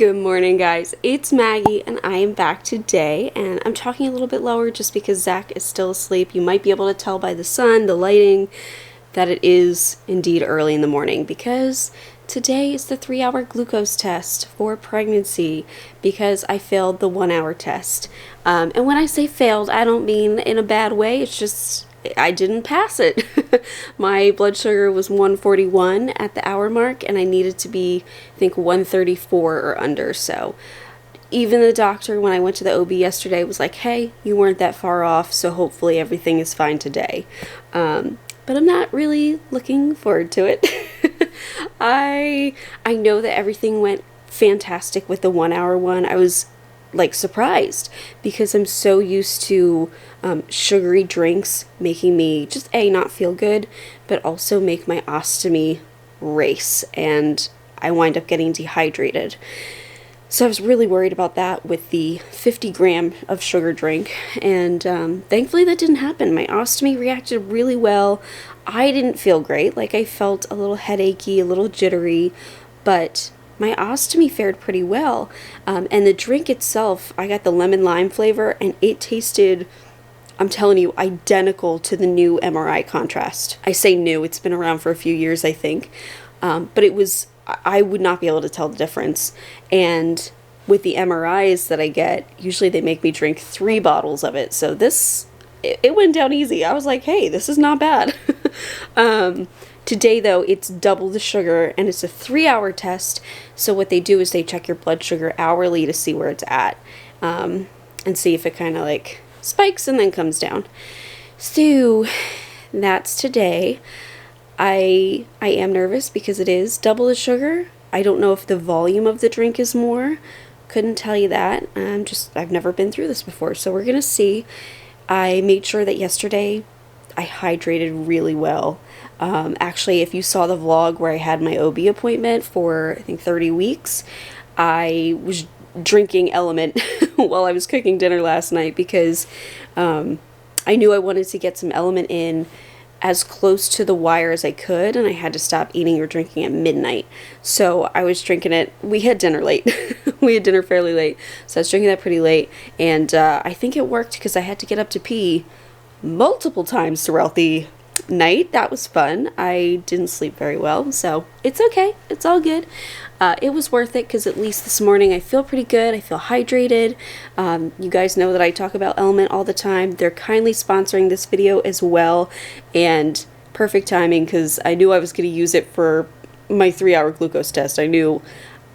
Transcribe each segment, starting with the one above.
Good morning, guys. It's Maggie and I am back today, and I'm talking a little bit lower just because Zach is still asleep. You might be able to tell by the sun, the lighting, that it is indeed early in the morning because today is the 3-hour glucose test for pregnancy because I failed the 1-hour test. And when I say failed, I don't mean in a bad way. It's just I didn't pass it. My blood sugar was 141 at the hour mark, and I needed to be, I think, 134 or under. So even the doctor, when I went to the OB yesterday, was like, hey, you weren't that far off, so hopefully everything is fine today. But I'm not really looking forward to it. I know that everything went fantastic with the 1-hour one. I was like surprised because I'm so used to sugary drinks making me just not feel good, but also make my ostomy race, and I wind up getting dehydrated. So I was really worried about that with the 50 gram of sugar drink, and thankfully that didn't happen. My ostomy reacted really well. I didn't feel great. Like, I felt a little headachy, a little jittery, but my ostomy fared pretty well. And the drink itself, I got the lemon lime flavor, and it tasted, I'm telling you, identical to the new MRI contrast. I say new, it's been around for a few years, I think. But it was, I would not be able to tell the difference. And with the MRIs that I get, usually they make me drink 3 bottles of it. So this, it went down easy. I was like, hey, this is not bad. Today, though, it's double the sugar, and it's a 3-hour test. So what they do is they check your blood sugar hourly to see where it's at, and see if it kind of like spikes and then comes down. So that's today. I am nervous because it is double the sugar. I don't know if the volume of the drink is more. Couldn't tell you that. I've never been through this before, so we're gonna see. I made sure that yesterday I hydrated really well. Actually, if you saw the vlog where I had my OB appointment for, I think, 30 weeks, I was drinking Element while I was cooking dinner last night because I knew I wanted to get some Element in as close to the wire as I could, and I had to stop eating or drinking at midnight. So I was drinking it. We had dinner late. We had dinner fairly late, so I was drinking that pretty late, and I think it worked because I had to get up to pee multiple times throughout the night. That was fun. I didn't sleep very well, so it's okay. It's all good. It was worth it because at least this morning I feel pretty good. I feel hydrated. You guys know that I talk about Element all the time. They're kindly sponsoring this video as well, and perfect timing because I knew I was going to use it for my 3-hour glucose test. I knew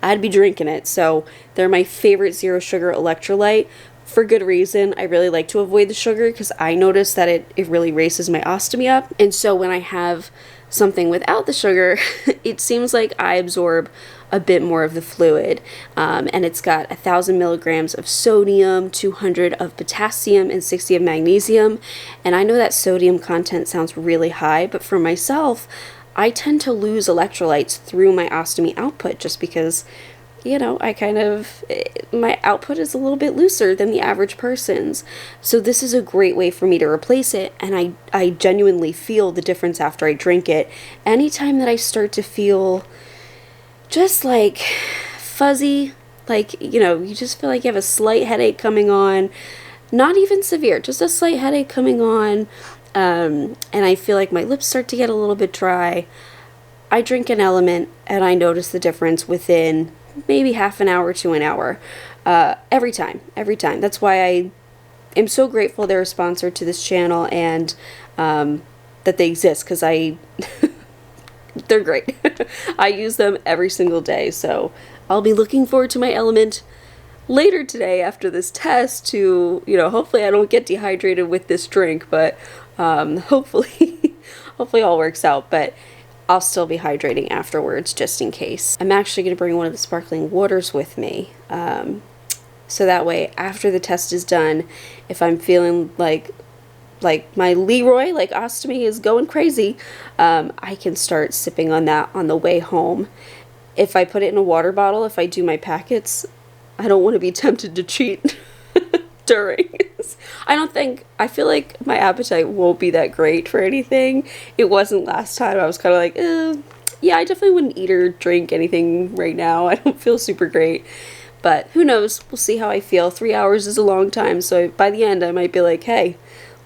I'd be drinking it, so they're my favorite zero sugar electrolyte. For good reason. I really like to avoid the sugar because I notice that it really races my ostomy up. And so when I have something without the sugar, it seems like I absorb a bit more of the fluid. And it's got 1,000 milligrams of sodium, 200 of potassium, and 60 of magnesium. And I know that sodium content sounds really high, but for myself, I tend to lose electrolytes through my ostomy output just because, you know, my output is a little bit looser than the average person's. So this is a great way for me to replace it, and I genuinely feel the difference after I drink it. Anytime that I start to feel just like fuzzy, like, you know, you just feel like you have a slight headache coming on, not even severe, just a slight headache coming on, and I feel like my lips start to get a little bit dry, I drink an Element, and I notice the difference within maybe half an hour to an hour, every time. That's why I am so grateful they're a sponsor to this channel, and that they exist, because they're great. I use them every single day, so I'll be looking forward to my Element later today after this test to, you know, hopefully I don't get dehydrated with this drink, but hopefully all works out, but I'll still be hydrating afterwards just in case. I'm actually going to bring one of the sparkling waters with me. So that way, after the test is done, if I'm feeling like my Leroy, like ostomy is going crazy, I can start sipping on that on the way home. If I put it in a water bottle, if I do my packets, I don't want to be tempted to cheat during. I feel like my appetite won't be that great for anything. It wasn't last time. I was kind of like, yeah, I definitely wouldn't eat or drink anything right now. I don't feel super great. But who knows? We'll see how I feel. 3 hours is a long time, so by the end I might be like, hey,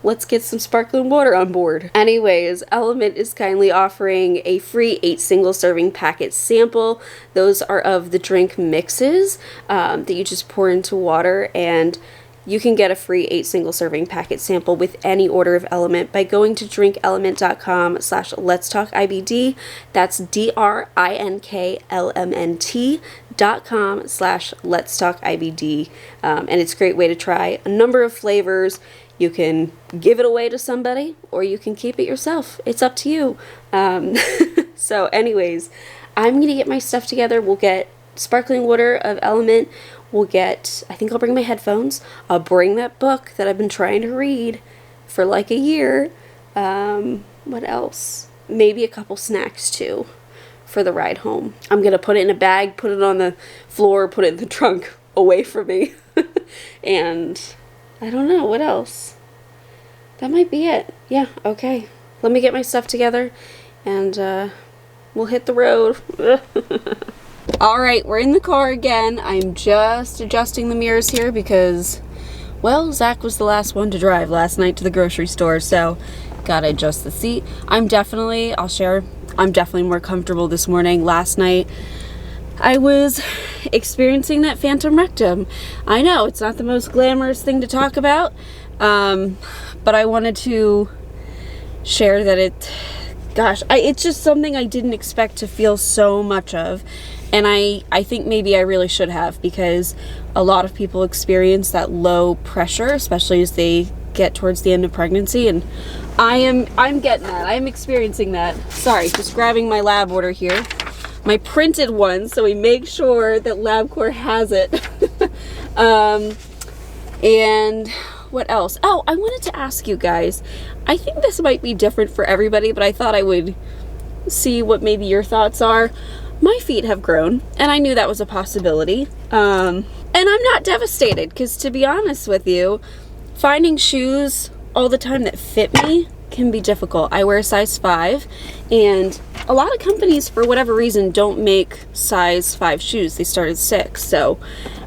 let's get some sparkling water on board. Anyways, Element is kindly offering a free 8 single-serving packet sample. Those are of the drink mixes that you just pour into water, and you can get a free 8 single-serving packet sample with any order of Element by going to drinkelement.com/LetsTalkIBD. That's DRINKLMNT.com/LetsTalkIBD. And it's a great way to try a number of flavors. You can give it away to somebody, or you can keep it yourself. It's up to you. So anyways, I'm going to get my stuff together. We'll get sparkling water of Element. We'll get, I think I'll bring my headphones. I'll bring that book that I've been trying to read for like a year. What else? Maybe a couple snacks too for the ride home. I'm going to put it in a bag, put it on the floor, put it in the trunk away from me. And I don't know, what else? That might be it. Yeah, okay. Let me get my stuff together, and we'll hit the road. Alright, we're in the car again. I'm just adjusting the mirrors here because, well, Zach was the last one to drive last night to the grocery store, so gotta adjust the seat. I'm definitely more comfortable this morning. Last night, I was experiencing that phantom rectum. I know, it's not the most glamorous thing to talk about, but I wanted to share that it's just something I didn't expect to feel so much of, and I think maybe I really should have, because a lot of people experience that low pressure, especially as they get towards the end of pregnancy, and I'm getting that. I'm experiencing that. Sorry, just grabbing my lab order here. My printed one, so we make sure that LabCorp has it. And what else? Oh, I wanted to ask you guys, I think this might be different for everybody, but I thought I would see what maybe your thoughts are. My feet have grown, and I knew that was a possibility. And I'm not devastated, because to be honest with you, finding shoes all the time that fit me can be difficult. I wear a size 5, and a lot of companies, for whatever reason, don't make size 5 shoes. They start at 6. So,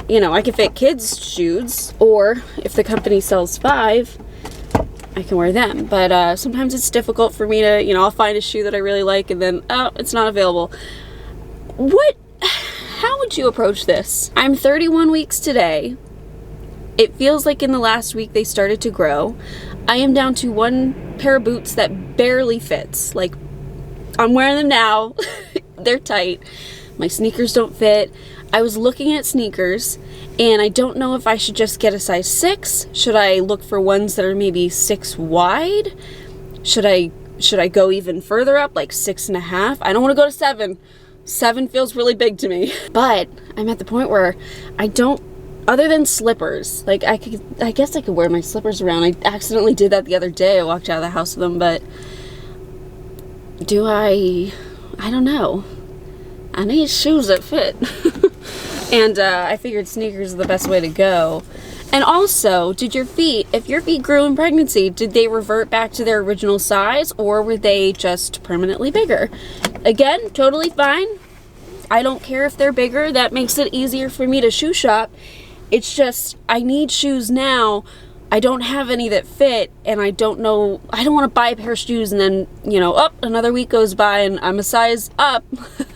you know, I can fit kids' shoes, or if the company sells 5, I can wear them. But sometimes it's difficult for me to, you know, I'll find a shoe that I really like, and then, oh, it's not available. How would you approach this? I'm 31 weeks today. It feels like in the last week they started to grow. I am down to one pair of boots that barely fits. Like, I'm wearing them now. They're tight. My sneakers don't fit. I was looking at sneakers, and I don't know if I should just get a size 6. Should I look for ones that are maybe 6 wide? Should I go even further up, like 6.5? I don't want to go to 7. 7 feels really big to me. But I'm at the point where I don't, other than slippers, like I guess I could wear my slippers around. I accidentally did that the other day. I walked out of the house with them, but I don't know. I need shoes that fit. And I figured sneakers are the best way to go. And also, if your feet grew in pregnancy, did they revert back to their original size, or were they just permanently bigger? Again, totally fine. I don't care if they're bigger. That makes it easier for me to shoe shop. It's just, I need shoes now. I don't have any that fit, and I don't want to buy a pair of shoes and then, you know, another week goes by and I'm a size up.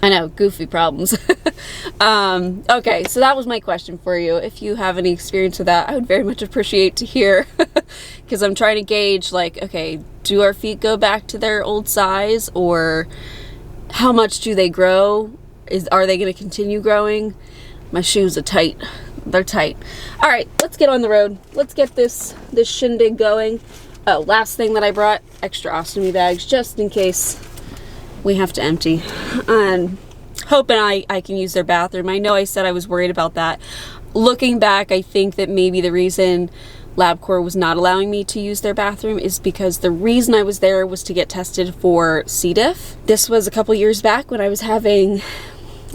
I know, goofy problems. Okay, so that was my question for you. If you have any experience with that, I would very much appreciate to hear, because I'm trying to gauge, like, okay, do our feet go back to their old size, or how much do they grow? Are they going to continue growing? My shoes are tight. They're tight. All right, let's get on the road. Let's get this shindig going. Oh, last thing that I brought, extra ostomy bags, just in case we have to empty. And hoping I can use their bathroom. I know I said I was worried about that. Looking back, I think that maybe the reason LabCorp was not allowing me to use their bathroom is because the reason I was there was to get tested for C. diff. This was a couple years back when I was having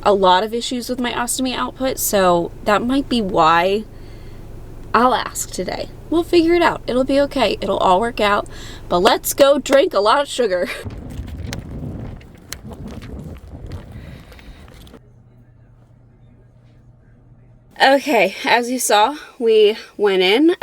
a lot of issues with my ostomy output, so that might be why. I'll ask today. We'll figure it out. It'll be okay. It'll all work out. But let's go drink a lot of sugar. Okay, as you saw, we went in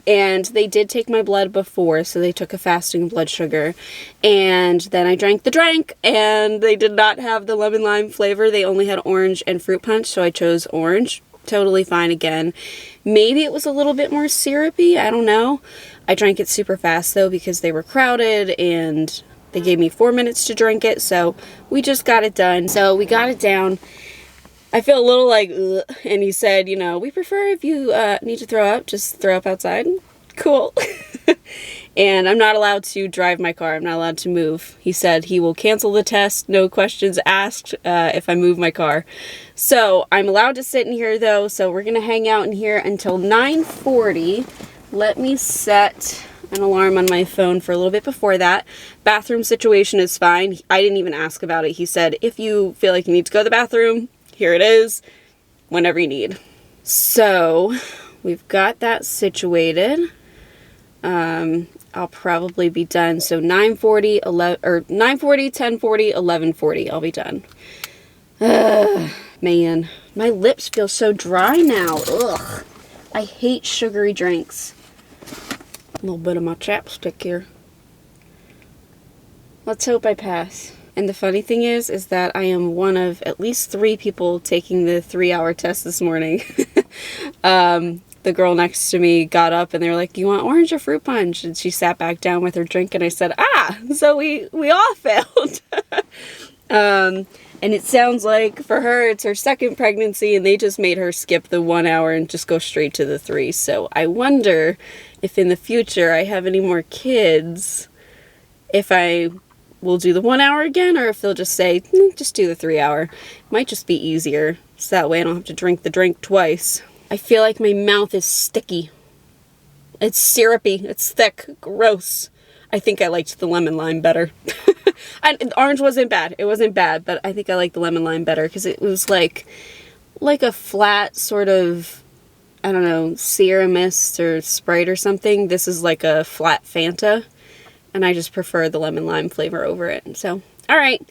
and they did take my blood before, so they took a fasting blood sugar, and then I drank the drink, and they did not have the lemon lime flavor. They only had orange and fruit punch, so I chose orange. Totally fine again. Maybe it was a little bit more syrupy, I don't know. I drank it super fast though because they were crowded and they gave me 4 minutes to drink it, so we just got it done. So we got it down. I feel a little like, ugh, and he said, you know, we prefer if you need to throw up, just throw up outside. Cool. And I'm not allowed to drive my car. I'm not allowed to move. He said he will cancel the test, no questions asked, if I move my car. So I'm allowed to sit in here though, so we're going to hang out in here until 9:40. Let me set an alarm on my phone for a little bit before that. Bathroom situation is fine. I didn't even ask about it. He said, if you feel like you need to go to the bathroom, here it is, whenever you need. So we've got that situated. I'll probably be done. So 9:40, 10:40, 11:40, I'll be done. Man, my lips feel so dry now. Ugh. I hate sugary drinks. A little bit of my chapstick here. Let's hope I pass. And the funny thing is that I am one of at least 3 people taking the 3-hour test this morning. The girl next to me got up and they were like, you want orange or fruit punch? And she sat back down with her drink and I said, so we all failed. And it sounds like for her, it's her second pregnancy and they just made her skip the 1 hour and just go straight to the 3. So I wonder if in the future I have any more kids, if I will do the 1 hour again, or if they'll just say, just do the 3 hour. Might just be easier. So that way I don't have to drink the drink twice. I feel like my mouth is sticky. It's syrupy. It's thick. Gross. I think I liked the lemon lime better. Orange wasn't bad. It wasn't bad, but I think I like the lemon lime better because it was like a flat sort of, I don't know, Sierra Mist or Sprite or something. This is like a flat Fanta, and I just prefer the lemon lime flavor over it. So, all right.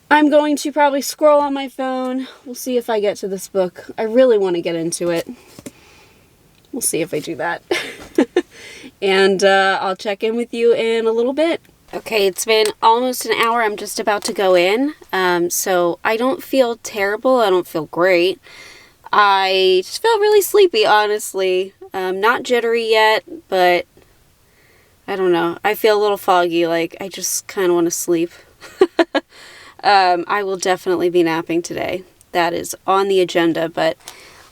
I'm going to probably scroll on my phone. We'll see if I get to this book. I really want to get into it. We'll see if I do that. And I'll check in with you in a little bit. Okay, it's been almost an hour. I'm just about to go in. So I don't feel terrible. I don't feel great. I just feel really sleepy, honestly. Not jittery yet, but I don't know. I feel a little foggy. Like, I just kind of want to sleep. I will definitely be napping today. That is on the agenda, but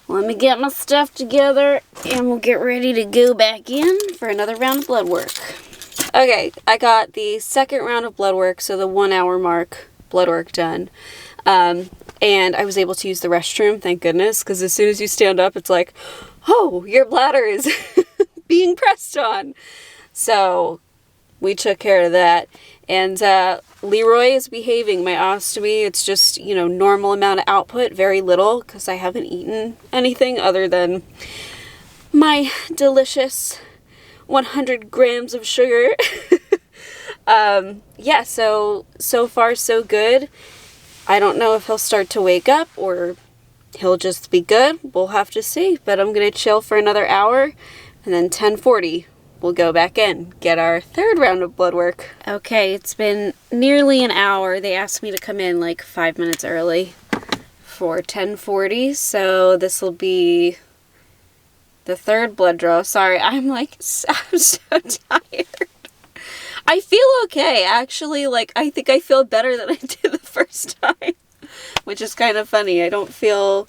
let me get my stuff together and we'll get ready to go back in for another round of blood work. Okay, I got the second round of blood work, so the 1 hour mark blood work done. And I was able to use the restroom, thank goodness, because as soon as you stand up, it's like, oh, your bladder is being pressed on. So we took care of that. And Leroy is behaving. My ostomy, it's just, you know, normal amount of output, very little, because I haven't eaten anything other than my delicious 100 grams of sugar. Yeah, so far so good. I don't know if he'll start to wake up or he'll just be good. We'll have to see, but I'm going to chill for another hour, and then 10:40. We'll go back in, get our third round of blood work. Okay, it's been nearly an hour. They asked me to come in like 5 minutes early for 10:40, so this will be the third blood draw. Sorry, I'm so tired. I feel okay, actually. Like, I think I feel better than I did the first time, which is kind of funny. I don't feel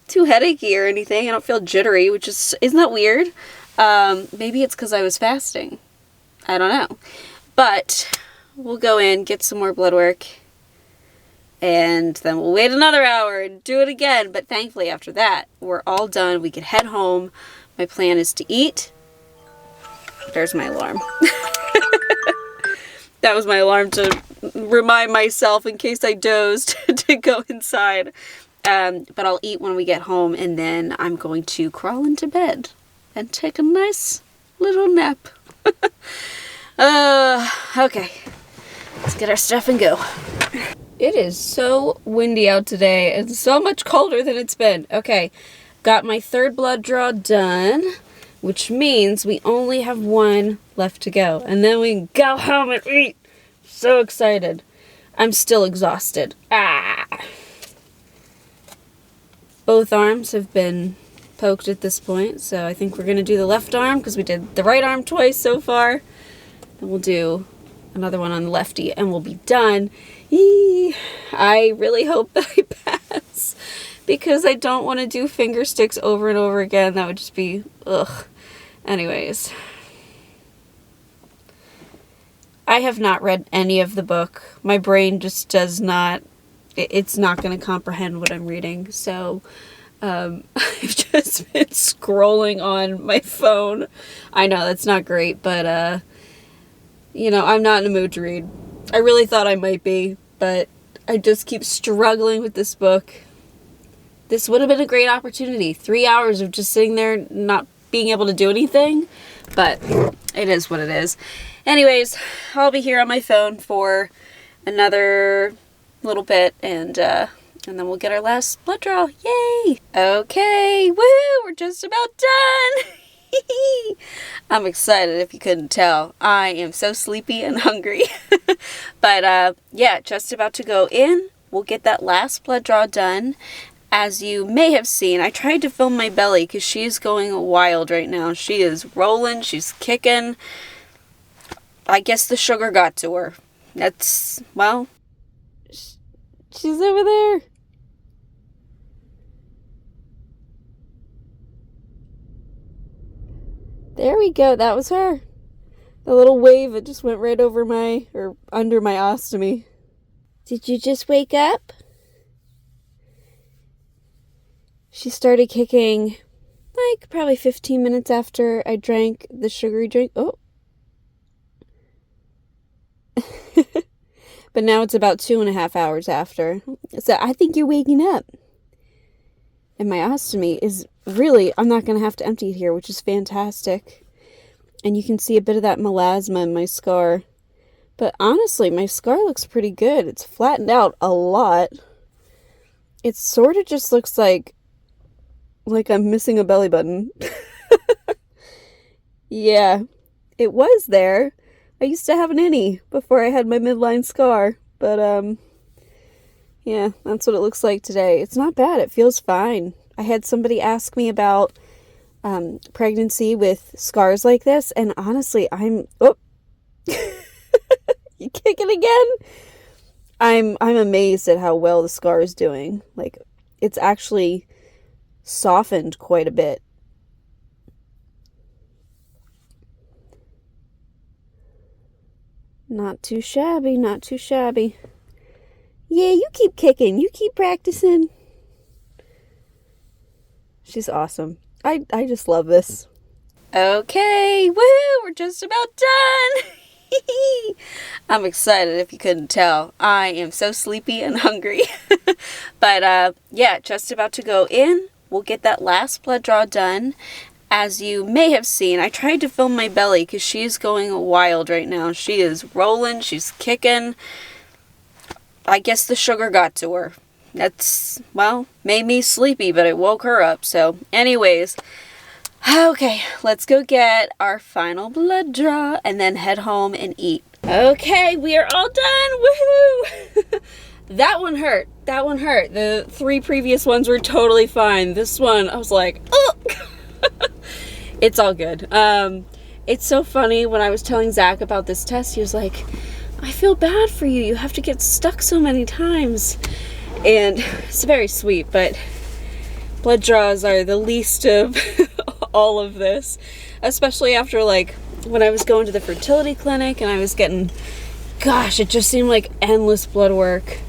too headachy or anything. I don't feel jittery, which isn't that weird? Maybe it's because I was fasting. I don't know. But we'll go in, get some more blood work, and then we'll wait another hour and do it again. But thankfully, after that, we're all done. We can head home. My plan is to eat. There's my alarm. That was my alarm to remind myself in case I dozed to go inside. But I'll eat when we get home, and then I'm going to crawl into bed and take a nice little nap. Okay. Let's get our stuff and go. It is so windy out today and so much colder than it's been. Okay. got my third blood draw done, which means we only have one left to go. And then we can go home and eat. So excited. I'm still exhausted. Both arms have been poked at this point, so I think we're going to do the left arm because we did the right arm twice so far. And we'll do another one on the lefty and we'll be done. Yee! I really hope that I pass because I don't want to do finger sticks over and over again. That would just be, ugh. Anyways. I have not read any of the book. My brain just does not, it's not going to comprehend what I'm reading. So I've just been scrolling on my phone. I know that's not great, but you know, I'm not in a mood to read. I really thought I might be, but I just keep struggling with this book. This would have been a great opportunity. 3 hours of just sitting there not being able to do anything, but it is what it is. Anyways, I'll be here on my phone for another little bit, and then we'll get our last blood draw. Yay! Okay, woohoo! We're just about done! I'm excited if you couldn't tell. I am so sleepy and hungry. But yeah, just about to go in. We'll get that last blood draw done. As you may have seen, I tried to film my belly because she's going wild right now. She is rolling, she's kicking. I guess the sugar got to her. That's, well, she's over there. There we go. That was her. The little wave that just went right over my, or under my ostomy. Did you just wake up? She started kicking like probably 15 minutes after I drank the sugary drink. Oh. But now it's about 2.5 hours after. So I think you're waking up. And my ostomy is really, I'm not going to have to empty it here, which is fantastic. And you can see a bit of that melasma in my scar. But honestly, my scar looks pretty good. It's flattened out a lot. It sort of just looks like I'm missing a belly button. Yeah, it was there. I used to have an innie before I had my midline scar, but yeah, that's what it looks like today. It's not bad. It feels fine. I had somebody ask me about pregnancy with scars like this, and honestly, oh, you kicking again? I'm amazed at how well the scar is doing. Like, it's actually softened quite a bit. Not too shabby, not too shabby. Yeah, you keep kicking. You keep practicing. She's awesome. I just love this. Okay, woohoo! We're just about done! I'm excited if you couldn't tell. I am so sleepy and hungry. But yeah, just about to go in. We'll get that last blood draw done. As you may have seen, I tried to film my belly because she's going wild right now. She is rolling, she's kicking. I guess the sugar got to her. That's, well, made me sleepy, but it woke her up. So anyways, okay, let's go get our final blood draw and then head home and eat. Okay, we are all done. Woohoo! That one hurt. That one hurt. The 3 previous ones were totally fine. This one, I was like, oh! It's all good. It's so funny. When I was telling Zach about this test, he was like, I feel bad for you. You have to get stuck so many times. And it's very sweet, but blood draws are the least of all of this. Especially after, like, when I was going to the fertility clinic and I was getting, gosh, it just seemed like endless blood work.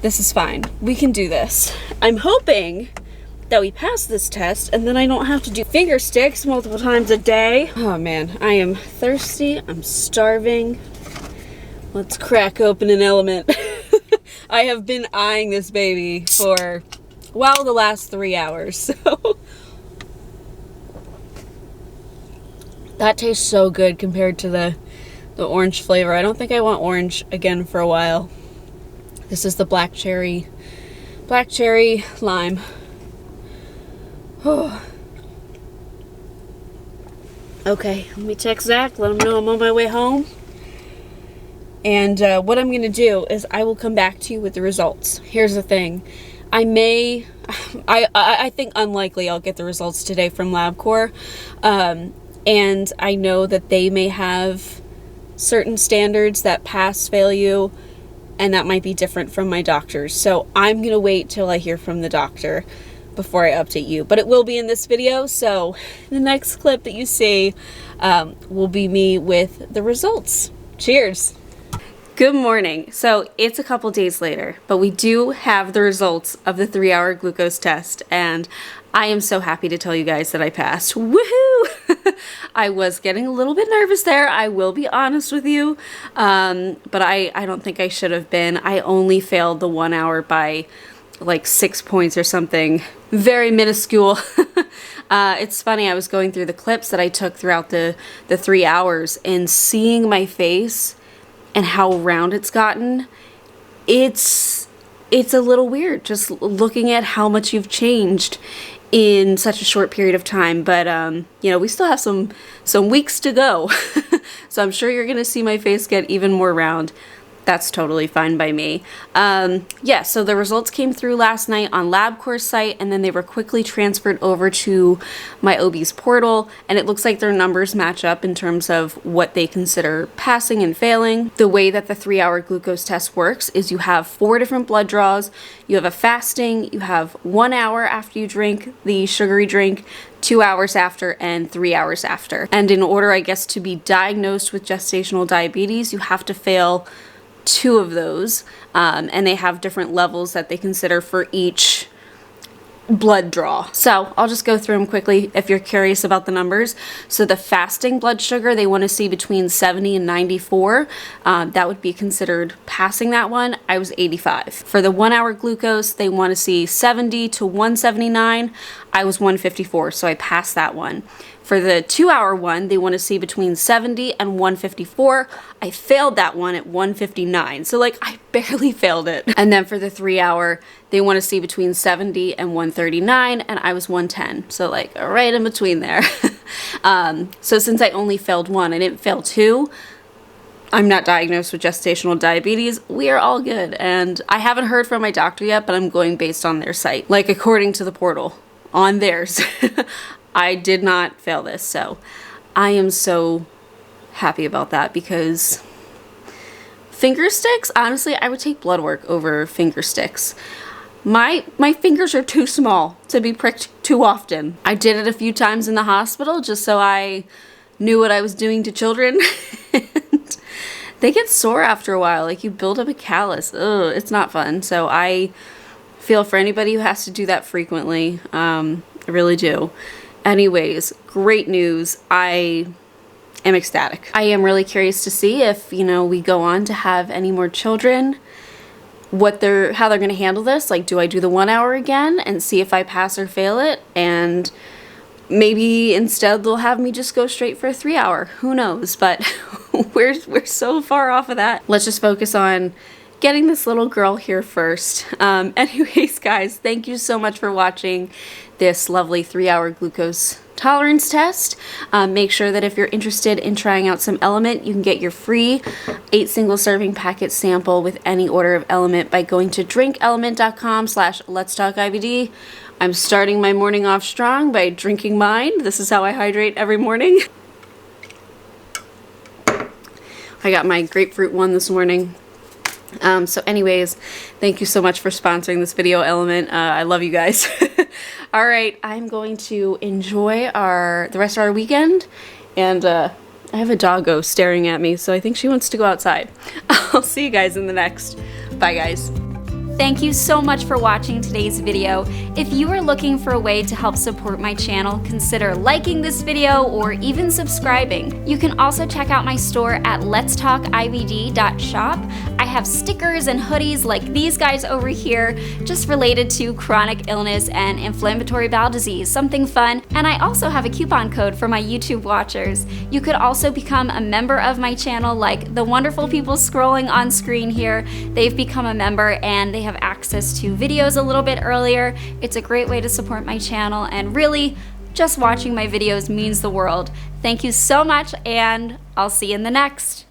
This is fine. We can do this. I'm hoping that we pass this test and then I don't have to do finger sticks multiple times a day. Oh man, I am thirsty. I'm starving. Let's crack open an element. I have been eyeing this baby for, well, the last 3 hours. So that tastes so good compared to the orange flavor. I don't think I want orange again for a while. This is the black cherry lime. Okay, let me text Zach, let him know I'm on my way home. And what I'm going to do is I will come back to you with the results. Here's the thing. I think unlikely I'll get the results today from LabCorp. And I know that they may have certain standards that pass, fail you, and that might be different from my doctor's. So I'm going to wait till I hear from the doctor before I update you. But it will be in this video, so the next clip that you see will be me with the results. Cheers! Good morning. So it's a couple days later, but we do have the results of the 3-hour glucose test, and I am so happy to tell you guys that I passed. Woohoo! I was getting a little bit nervous there, I will be honest with you, but I don't think I should have been. I only failed the 1 hour by like 6 points or something, very minuscule. It's funny, I was going through the clips that I took throughout the 3 hours and seeing my face and how round it's gotten, it's a little weird just looking at how much you've changed in such a short period of time. But you know, we still have some weeks to go. So I'm sure you're gonna see my face get even more round. That's totally fine by me. Yeah, so the results came through last night on LabCorp's site, and then they were quickly transferred over to my OB's portal, and it looks like their numbers match up in terms of what they consider passing and failing. The way that the 3-hour glucose test works is you have 4 different blood draws, you have a fasting, you have 1 hour after you drink the sugary drink, 2 hours after, and 3 hours after. And in order, I guess, to be diagnosed with gestational diabetes, you have to fail 2 of those, and they have different levels that they consider for each blood draw. So I'll just go through them quickly if you're curious about the numbers. So the fasting blood sugar, they want to see between 70 and 94. That would be considered passing that one. I was 85. For the 1 hour glucose, they want to see 70 to 179. I was 154, so I passed that one. For the 2 hour one, they want to see between 70 and 154. I failed that one at 159. So like I barely failed it. And then for the 3 hour, they want to see between 70 and 139, and I was 110. So like right in between there. So since I only failed one, I didn't fail 2. I'm not diagnosed with gestational diabetes. We are all good. And I haven't heard from my doctor yet, but I'm going based on their site. Like according to the portal on theirs. I did not fail this, so I am so happy about that, because finger sticks, honestly, I would take blood work over finger sticks. My fingers are too small to be pricked too often. I did it a few times in the hospital just so I knew what I was doing to children. And they get sore after a while, like you build up a callus. Ugh, it's not fun. So I feel for anybody who has to do that frequently. I really do. Anyways, great news. I am ecstatic. I am really curious to see if, you know, we go on to have any more children, how they're going to handle this. Like, do I do the 1 hour again and see if I pass or fail it? And maybe instead they'll have me just go straight for a 3 hour. Who knows? But we're so far off of that. Let's just focus on getting this little girl here first. Anyways, guys, thank you so much for watching this lovely 3-hour glucose tolerance test. Make sure that if you're interested in trying out some Element, you can get your free 8 single serving packet sample with any order of Element by going to drinkelement.com/LetsTalkIBD. I'm starting my morning off strong by drinking mine. This is how I hydrate every morning. I got my grapefruit one this morning. So anyways, thank you so much for sponsoring this video, Element. I love you guys. All right, I'm going to enjoy the rest of our weekend, and I have a doggo staring at me, so I think she wants to go outside. I'll see you guys in the next. Bye, guys. Thank you so much for watching today's video. If you are looking for a way to help support my channel, consider liking this video or even subscribing. You can also check out my store at letstalkibd.shop. I have stickers and hoodies like these guys over here, just related to chronic illness and inflammatory bowel disease, something fun. And I also have a coupon code for my YouTube watchers. You could also become a member of my channel, like the wonderful people scrolling on screen here. They've become a member and they have access to videos a little bit earlier. It's a great way to support my channel, and really, just watching my videos means the world. Thank you so much, and I'll see you in the next.